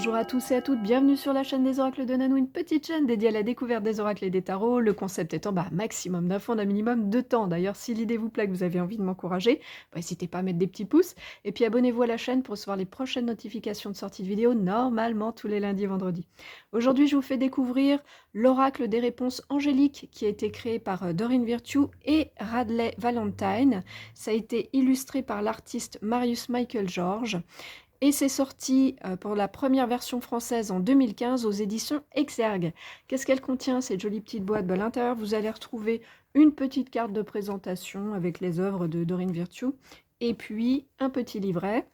Bonjour à tous et à toutes, bienvenue sur la chaîne des oracles de Nanou, une petite chaîne dédiée à la découverte des oracles et des tarots. Le concept étant maximum d'infos en un minimum de temps. D'ailleurs, si l'idée vous plaît, que vous avez envie de m'encourager, n'hésitez pas à mettre des petits pouces. Et puis abonnez-vous à la chaîne pour recevoir les prochaines notifications de sortie de vidéos, normalement tous les lundis et vendredis. Aujourd'hui, je vous fais découvrir l'oracle des réponses angéliques qui a été créé par Doreen Virtue et Radley Valentine. Ça a été illustré par l'artiste Marius Michael George. Et c'est sorti pour la première version française en 2015 aux éditions Exergue. Qu'est-ce qu'elle contient, cette jolie petite boîte? À l'intérieur, vous allez retrouver une petite carte de présentation avec les œuvres de Doreen Virtue, et puis un petit livret,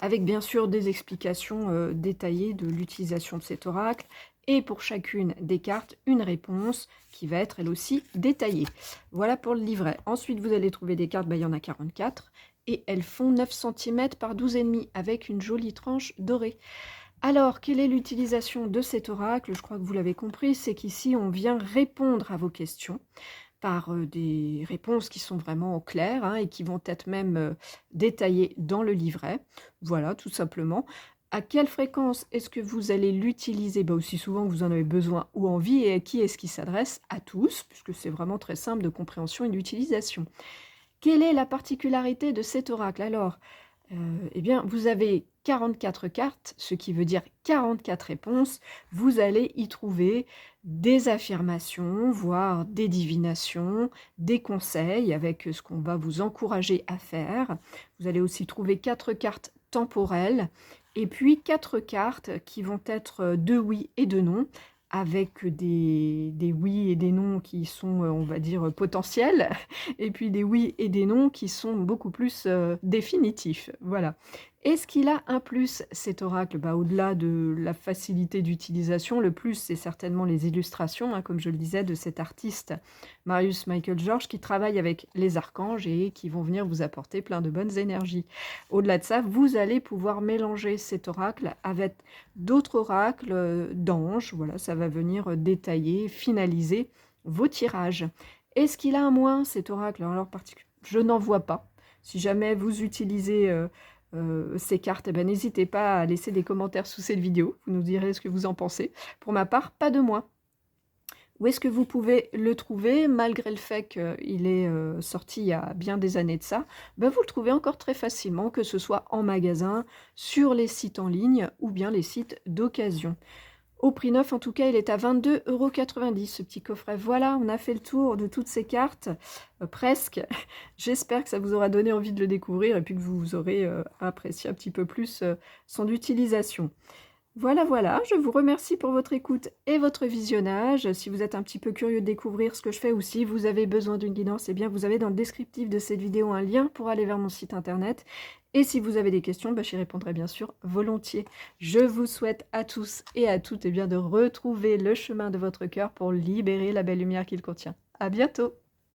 avec bien sûr des explications détaillées de l'utilisation de cet oracle, et pour chacune des cartes, une réponse qui va être elle aussi détaillée. Voilà pour le livret. Ensuite, vous allez trouver des cartes, il y en a 44, et elles font 9 cm par 12,5 avec une jolie tranche dorée. Alors, quelle est l'utilisation de cet oracle? Je crois que vous l'avez compris, c'est qu'ici, on vient répondre à vos questions par des réponses qui sont vraiment claires et qui vont être même détaillées dans le livret. Voilà, tout simplement. À quelle fréquence est-ce que vous allez l'utiliser? Aussi souvent que vous en avez besoin ou envie, et à qui est-ce qu'il s'adresse? À tous, puisque c'est vraiment très simple de compréhension et d'utilisation. Quelle est la particularité de cet oracle? Alors, eh bien, vous avez 44 cartes, ce qui veut dire 44 réponses. Vous allez y trouver des affirmations, voire des divinations, des conseils avec ce qu'on va vous encourager à faire. Vous allez aussi trouver 4 cartes temporelles et puis 4 cartes qui vont être de oui et de non, avec des oui et des non qui sont, on va dire, potentiels, et puis des oui et des non qui sont beaucoup plus définitifs. Voilà. Est-ce qu'il a un plus, cet oracle? Au-delà de la facilité d'utilisation, le plus, c'est certainement les illustrations, comme je le disais, de cet artiste Marius Michael George, qui travaille avec les archanges et qui vont venir vous apporter plein de bonnes énergies. Au-delà de ça, vous allez pouvoir mélanger cet oracle avec d'autres oracles d'anges. Voilà, ça va venir détailler, finaliser vos tirages. Est-ce qu'il a un moins, cet oracle? Alors, je n'en vois pas. Si jamais vous utilisez ces cartes, n'hésitez pas à laisser des commentaires sous cette vidéo. Vous nous direz ce que vous en pensez. Pour ma part, pas de moins. Où est-ce que vous pouvez le trouver? Malgré le fait qu'il est sorti il y a bien des années de ça, vous le trouvez encore très facilement, que ce soit en magasin, sur les sites en ligne ou bien les sites d'occasion. Au prix neuf, en tout cas, il est à 22,90 €, ce petit coffret. Voilà, on a fait le tour de toutes ces cartes, presque. J'espère que ça vous aura donné envie de le découvrir et puis que vous aurez apprécié un petit peu plus son utilisation. Voilà, voilà, je vous remercie pour votre écoute et votre visionnage. Si vous êtes un petit peu curieux de découvrir ce que je fais ou si vous avez besoin d'une guidance, eh bien vous avez dans le descriptif de cette vidéo un lien pour aller vers mon site internet. Et si vous avez des questions, j'y répondrai bien sûr volontiers. Je vous souhaite à tous et à toutes de retrouver le chemin de votre cœur pour libérer la belle lumière qu'il contient. À bientôt!